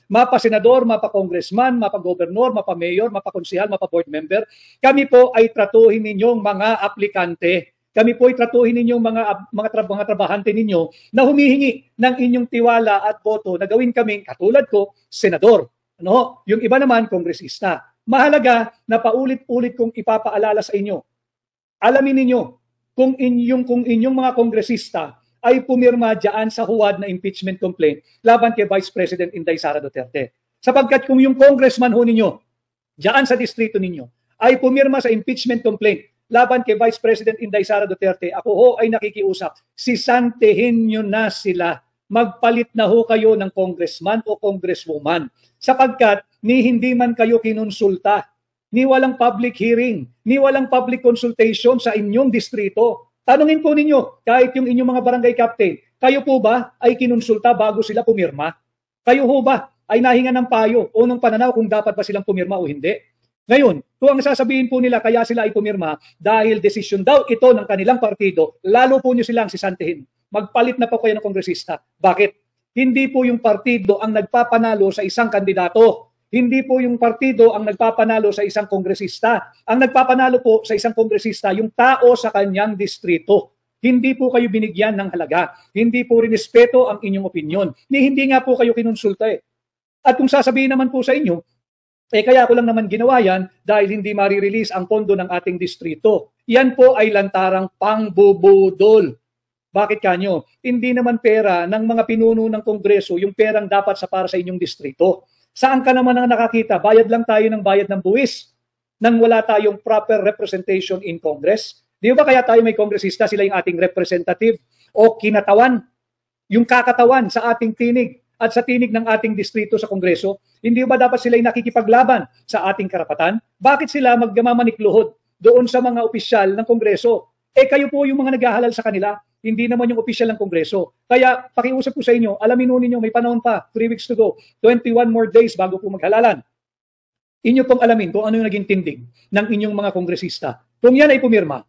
mapa-senador, mapa-congressman, mapa-gobernor, mapa-mayor, mapa-konsihal, mapa-board member, kami po ay tratuhin ninyong mga aplikante. Kami po ay tratuhin ninyong mga trabahante ninyo na humihingi ng inyong tiwala at boto na gawin kaming, katulad ko, senador. Ano? Yung iba naman, kongresista. Mahalaga na paulit-ulit kong ipapaalala sa inyo. Alamin ninyo, kung inyong mga kongresista ay pumirma dyan sa huwad na impeachment complaint laban kay Vice President Inday Sara Duterte. Sapagkat kung yung congressman ho ninyo, dyan sa distrito ninyo, ay pumirma sa impeachment complaint laban kay Vice President Inday Sara Duterte, ako ho ay nakikiusap, sisantihin nyo na sila. Magpalit na ho kayo ng congressman o congresswoman. Sapagkat ni hindi man kayo kinonsulta, ni walang public hearing, ni walang public consultation sa inyong distrito. Tanungin po ninyo, kahit yung inyong mga barangay captain, kayo po ba ay kinonsulta bago sila pumirma? Kayo ho ba ay nahinga ng payo o ng pananaw kung dapat ba silang pumirma o hindi? Ngayon, kung ang sasabihin po nila kaya sila ay pumirma dahil desisyon daw ito ng kanilang partido, lalo po nyo silang sisantihin. Magpalit na po kayo ng kongresista. Bakit? Hindi po yung partido ang nagpapanalo sa isang kandidato. Hindi po yung partido ang nagpapanalo sa isang kongresista. Ang nagpapanalo po sa isang kongresista, yung tao sa kanyang distrito. Hindi po kayo binigyan ng halaga. Hindi po rinespeto ang inyong opinyon. Hindi nga po kayo kinonsulta eh. At kung sasabihin naman po sa inyo, kaya ko lang naman ginawa yan dahil hindi marirelease ang pondo ng ating distrito. Yan po ay lantarang pangbubudol. Bakit kanyo? Hindi naman pera ng mga pinuno ng Kongreso yung perang dapat sa para sa inyong distrito. Saan ka naman ang nakakita? Bayad lang tayo ng bayad ng buwis nang wala tayong proper representation in Congress. Di ba kaya tayo may kongresista, sila yung ating representative o kinatawan, yung kakatawan sa ating tinig at sa tinig ng ating distrito sa Kongreso? Hindi ba dapat sila yung nakikipaglaban sa ating karapatan? Bakit sila magmamanikluhod doon sa mga opisyal ng Kongreso? Kayo po yung mga naghahalal sa kanila. Hindi naman yung opisyal ng Kongreso. Kaya pakiusap ko sa inyo, alamin ninyo may panahon pa, 3 weeks to go, 21 more days bago po maghalalan. Inyo pong alamin kung ano yung naging tindig ng inyong mga kongresista. Kung yan ay pumirma,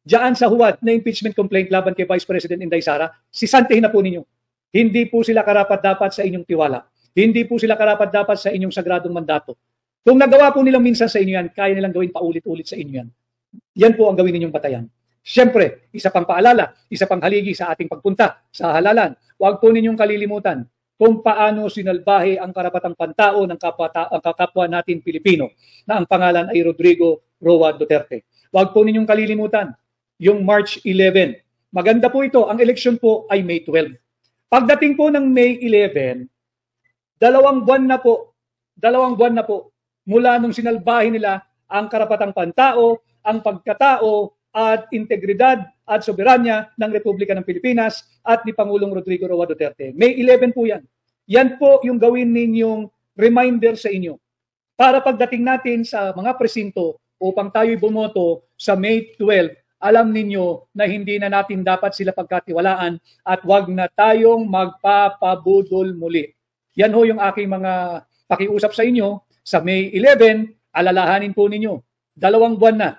diyan sa huwad na impeachment complaint laban kay Vice President Inday Sara, sisantihin na po ninyo. Hindi po sila karapat-dapat sa inyong tiwala. Hindi po sila karapat-dapat sa inyong sagradong mandato. Kung nagawa po nilang minsan sa inyo yan, kaya nilang gawin paulit-ulit sa inyo yan. Yan po ang gawin ninyong batayan. Siyempre, isa pang paalala, isa pang haligi sa ating pagpunta sa halalan. Huwag po ninyong kalilimutan kung paano sinalbahe ang karapatang pantao ng kapwa natin Pilipino na ang pangalan ay Rodrigo Roa Duterte. Huwag po ninyong kalilimutan yung March 11. Maganda po ito. Ang eleksyon po ay May 12. Pagdating po ng May 11, dalawang buwan na po mula nung sinalbahe nila ang karapatang pantao, ang pagkatao, at integridad at soberanya ng Republika ng Pilipinas at ni Pangulong Rodrigo Roa Duterte. May 11 po yan. Yan po yung gawin ninyong reminder sa inyo para pagdating natin sa mga presinto upang tayo'y bumoto sa May 12, alam ninyo na hindi na natin dapat sila pagkatiwalaan at wag na tayong magpapabudol muli. Yan ho yung aking mga pakiusap sa inyo sa May 11, alalahanin po ninyo. 2 buwan na.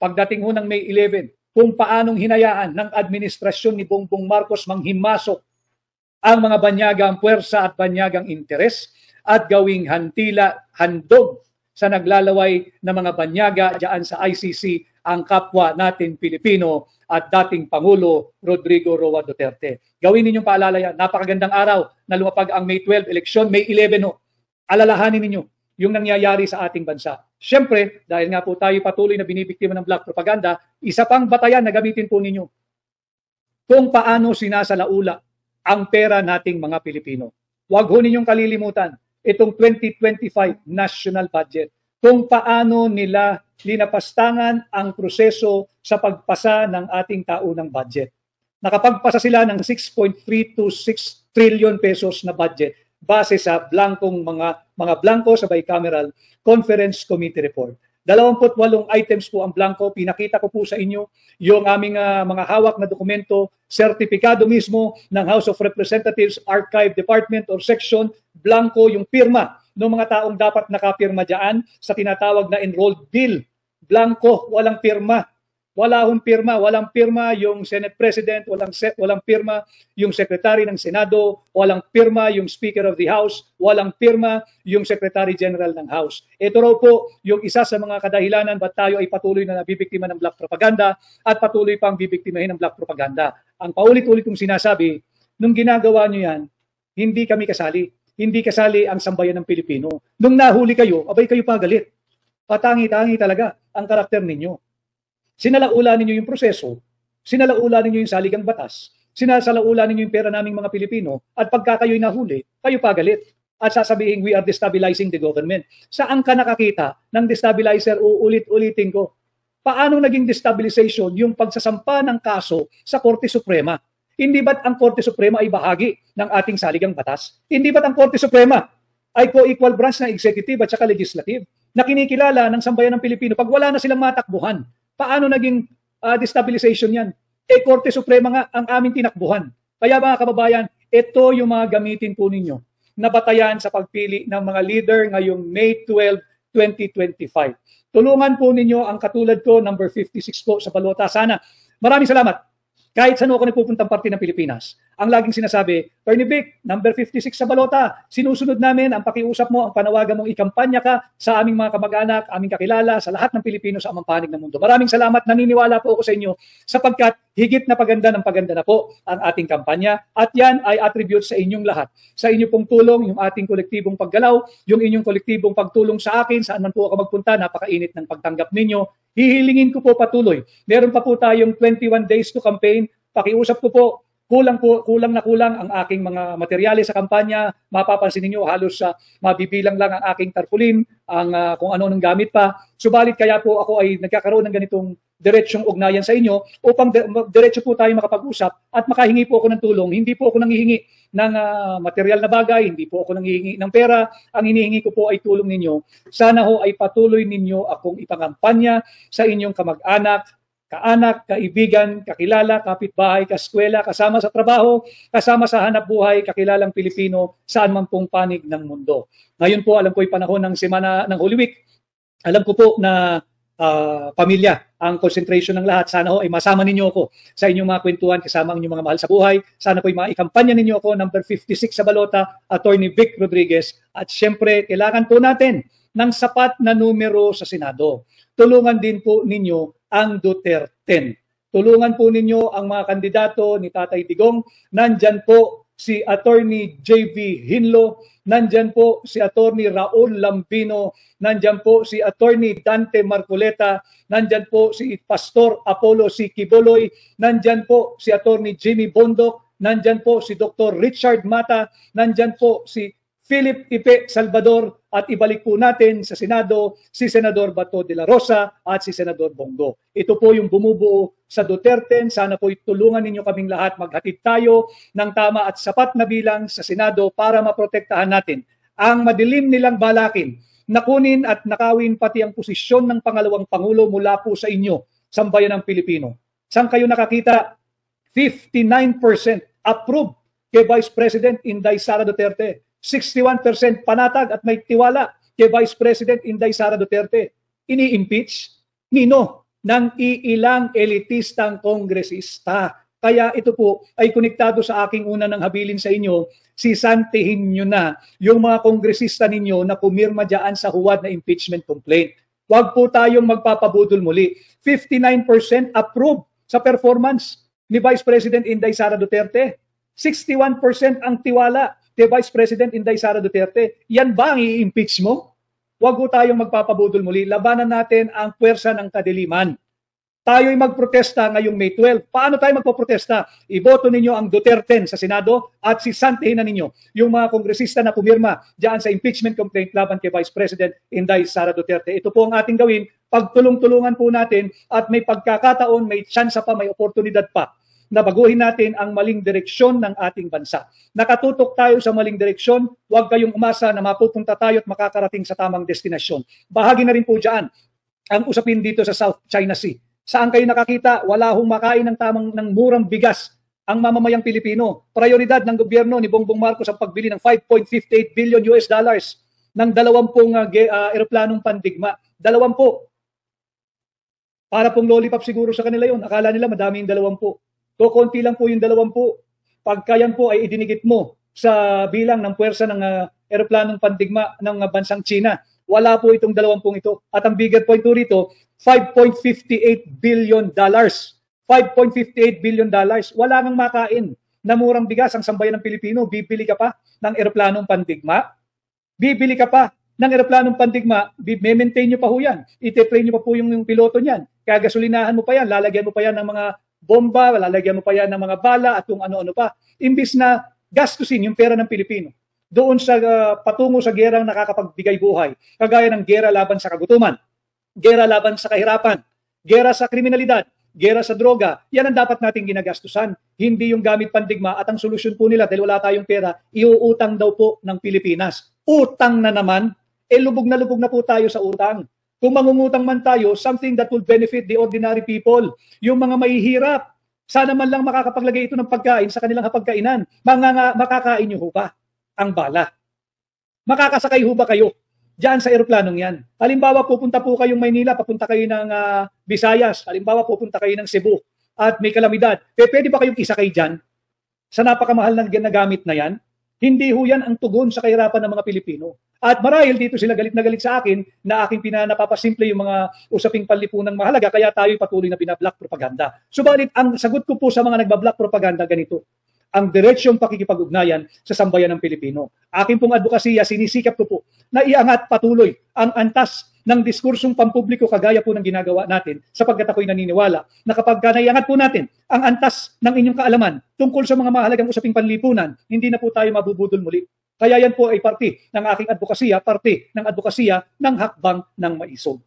Pagdating ho ng May 11, kung paanong hinayaan ng administrasyon ni Bongbong Marcos manghimasok ang mga banyagang puwersa at banyagang interes at gawing handog sa naglalaway na mga banyaga diyan sa ICC ang kapwa natin Pilipino at dating Pangulo Rodrigo Roa Duterte. Gawin ninyong paalala yan. Napakagandang araw na lumapag ang May 12 eleksyon, May 11 ho. Alalahanin ninyo yung nangyayari sa ating bansa. Siyempre, dahil nga po tayo patuloy na binibiktima ng black propaganda, isa pang batayan na gamitin po ninyo kung paano sinasalaula ang pera nating mga Pilipino. Huwag ho ninyong kalilimutan itong 2025 national budget. Kung paano nila linapastangan ang proseso sa pagpasa ng ating taunang budget. Nakapagpasa sila ng 6.326 trillion pesos na budget base sa blankong mga blanko sa bicameral Conference Committee Report. 28 items po ang blanko. Pinakita ko po sa inyo yung aming mga hawak na dokumento, sertipikado mismo ng House of Representatives Archive Department or Section, blanko yung pirma ng mga taong dapat nakapirma dyan sa tinatawag na enrolled bill. Blanko, walang pirma. Wala hong pirma, walang pirma yung Senate President, walang pirma yung Secretary ng Senado, walang pirma yung Speaker of the House, walang pirma yung Secretary General ng House. Ito raw po yung isa sa mga kadahilanan ba't tayo ay patuloy na nabibiktima ng black propaganda at patuloy pang bibiktimahin ng black propaganda. Ang paulit-ulit kong sinasabi, nung ginagawa nyo yan, hindi kami kasali. Hindi kasali ang sambayan ng Pilipino. Nung nahuli kayo, abay kayo pagalit. Patangi-tangi talaga ang karakter ninyo. Sinalaula ninyo yung proseso, sinalaula ninyo yung saligang batas, sinasalaula ninyo yung pera naming mga Pilipino, at pagka kayo'y nahuli, kayo pagalit. At sasabihin, we are destabilizing the government. Saan ka nakakita ng destabilizer? Uulit-ulitin ko. Paano naging destabilization yung pagsasampa ng kaso sa Korte Suprema? Hindi ba't ang Korte Suprema ay bahagi ng ating saligang batas? Hindi ba't ang Korte Suprema ay co-equal branch ng executive at saka legislative na kinikilala ng sambayan ng Pilipino pag wala na silang matakbuhan? Paano naging destabilization yan? Korte Suprema nga ang aming tinakbuhan. Kaya mga kababayan, ito yung mga gamitin po ninyo na batayan sa pagpili ng mga leader ngayong May 12, 2025. Tulungan po ninyo ang katulad ko, number 56 po sa balota. Sana. Maraming salamat. Kahit saan ako nagpupuntang parte ng Pilipinas, ang laging sinasabi, Attorney Vic, number 56 sa balota, sinusunod namin ang pakiusap mo, ang panawagan mong ikampanya ka sa aming mga kamag-anak, aming kakilala, sa lahat ng Pilipino sa amang panig ng mundo. Maraming salamat, naniniwala po ako sa inyo sapagkat higit na paganda ng paganda na po ang ating kampanya at yan ay attribute sa inyong lahat. Sa inyo pong tulong, yung ating kolektibong paggalaw, yung inyong kolektibong pagtulong sa akin, saan man po ako magpunta, napakainit ng pagtanggap ninyo. Hihilingin ko po patuloy. Meron pa po tayong 21 days to campaign. Pakiusap ko po, kulang na kulang ang aking mga materyales sa kampanya. Mapapansin niyo halos mabibilang lang ang aking tarpaulin, ang kung ano nang gamit pa. Subalit kaya po ako ay nagkakaroon ng ganitong diretsyong ugnayan sa inyo upang diretso po tayo makapag-usap at makahingi po ako ng tulong. Hindi po ako nanghihingi ng material na bagay, hindi po ako nanghihingi ng pera. Ang hinihingi ko po ay tulong ninyo. Sana ho ay patuloy ninyo akong ipangampanya sa inyong kamag-anak, kaanak, kaibigan, kakilala, kapitbahay, kaskwela, kasama sa trabaho, kasama sa hanap buhay, kakilalang Pilipino, saan man pong panig ng mundo. Ngayon po, alam ko ay panahon ng semana ng Holy Week. Alam ko po na pamilya ang concentration ng lahat. Sana ho ay masama ninyo ako sa inyong mga kwentuhan kasama ang inyong mga mahal sa buhay. Sana po ay maikampanya ninyo ako, number 56 sa balota, Attorney Vic Rodriguez. At syempre, kailangan po natin ng sapat na numero sa Senado. Tulungan din po ninyo ang Duterte. Tulungan po ninyo ang mga kandidato ni Tatay Digong. Nandyan po si Attorney J.V. Hinlo, nandyan po si Attorney Raul Lambino, nandyan po si Attorney Dante Marcoleta, nandyan po si Pastor Apollo C. Kiboloy, nandyan po si Attorney Jimmy Bondok, nandyan po si Dr. Richard Mata, nandyan po si Philip Ipe Salvador, at ibalik po natin sa Senado si Senador Bato de la Rosa at si Senador Bongo. Ito po yung bumubuo sa Duterte. Sana po tulungan ninyo kaming lahat. Maghatid tayo ng tama at sapat na bilang sa Senado para maprotektahan natin ang madilim nilang balakin, nakunin at nakawin pati ang posisyon ng pangalawang Pangulo mula po sa inyo, sambayan ng Pilipino. Saan kayo nakakita? 59% approve kay Vice President Inday Sara Duterte. 61% panatag at may tiwala kay Vice President Inday Sara Duterte. Ini-impeach nino ng iilang elitistang kongresista. Kaya ito po ay konektado sa aking una ng habilin sa inyo, sisantihin nyo na yung mga kongresista ninyo na pumirma dyan sa huwad na impeachment complaint. Huwag po tayong magpapabudol muli. 59% approve sa performance ni Vice President Inday Sara Duterte. 61% ang tiwala kay Vice President Inday Sara Duterte. Yan ba ang i-impeach mo? Huwag po tayong magpapabudol muli. Labanan natin ang puwersa ng kadiliman. Tayo'y magprotesta ngayong May 12. Paano tayo magpoprotesta? Iboto ninyo ang Duterte sa Senado at sisantihin na ninyo yung mga kongresista na pumirma diyan sa impeachment complaint laban kay Vice President Inday Sara Duterte. Ito po ang ating gawin. Pagtulong-tulungan po natin at may pagkakataon, may tsansa pa, may oportunidad pa na baguhin natin ang maling direksyon ng ating bansa. Nakatutok tayo sa maling direksyon, huwag kayong umasa na mapupunta tayo at makakarating sa tamang destinasyon. Bahagi na rin po dyan ang usapin dito sa South China Sea. Saan kayo nakakita? Wala hong makain ng murang bigas ang mamamayang Pilipino. Prioridad ng gobyerno ni Bongbong Marcos ang pagbili ng 5.58 billion US dollars ng 20 eroplanong pandigma. 20. Para pong lollipop siguro sa kanila yun. Akala nila madami yung 20. Konti lang po yung 20. Pagka yan po ay idinikit mo sa bilang ng puwersa ng eroplanong pandigma ng bansang China, wala po itong 20 ito. At ang bigger point po rito, $5.58 billion. $5.58 billion. Wala nang makain na murang bigas ang sambayan ng Pilipino. Bibili ka pa ng eroplanong pandigma? Bibili ka pa ng eroplanong pandigma, maintain nyo pa ho yan. Ite-train nyo pa po yung piloto niyan. Kagasolinahan mo pa yan, lalagyan mo pa yan ng mga bomba, lalagyan mo pa yan ng mga bala at kung ano-ano pa. Imbis na gastusin yung pera ng Pilipino doon sa patungo sa gerang nakakapagbigay buhay, kagaya ng gera laban sa kagutuman, gera laban sa kahirapan, gera sa kriminalidad, gera sa droga. Yan ang dapat nating ginagastusan, hindi yung gamit pandigma. At ang solusyon po nila, dahil wala tayong pera, iuutang daw po ng Pilipinas. Utang na naman, lubog na po tayo sa utang. Kung mangungutang man tayo, something that will benefit the ordinary people, yung mga mahihirap. Sana man lang makakapaglagay ito ng pagkain sa kanilang hapagkainan. Makakain nyo ho ba ang bala? Makakasakay ho ba kayo diyan sa eroplanong yan? Halimbawa, pupunta po kayong Maynila, papunta kayo ng Visayas. Halimbawa, pupunta kayo ng Cebu at may kalamidad. Pwede ba kayong isakay dyan sa napakamahal na ginagamit na yan? Hindi ho yan ang tugon sa kahirapan ng mga Pilipino. At marahil dito sila galit na galit sa akin na aking napapasimple yung mga usaping panlipunang mahalaga, kaya tayo patuloy na binablock propaganda. Subalit, ang sagot ko po sa mga nagbablock propaganda ganito: ang diretsyong pakikipag-ugnayan sa sambayan ng Pilipino. Aking pong advokasya, sinisikap ko po na iangat patuloy ang antas ng diskursong pampubliko kagaya po ng ginagawa natin, sapagkat ako'y naniniwala na kapag naiangat po natin ang antas ng inyong kaalaman tungkol sa mga mahalagang usaping panlipunan, hindi na po tayo mabubudol muli. Kaya yan po ay parte ng aking advokasya, parte ng advokasya ng hakbang ng maisog.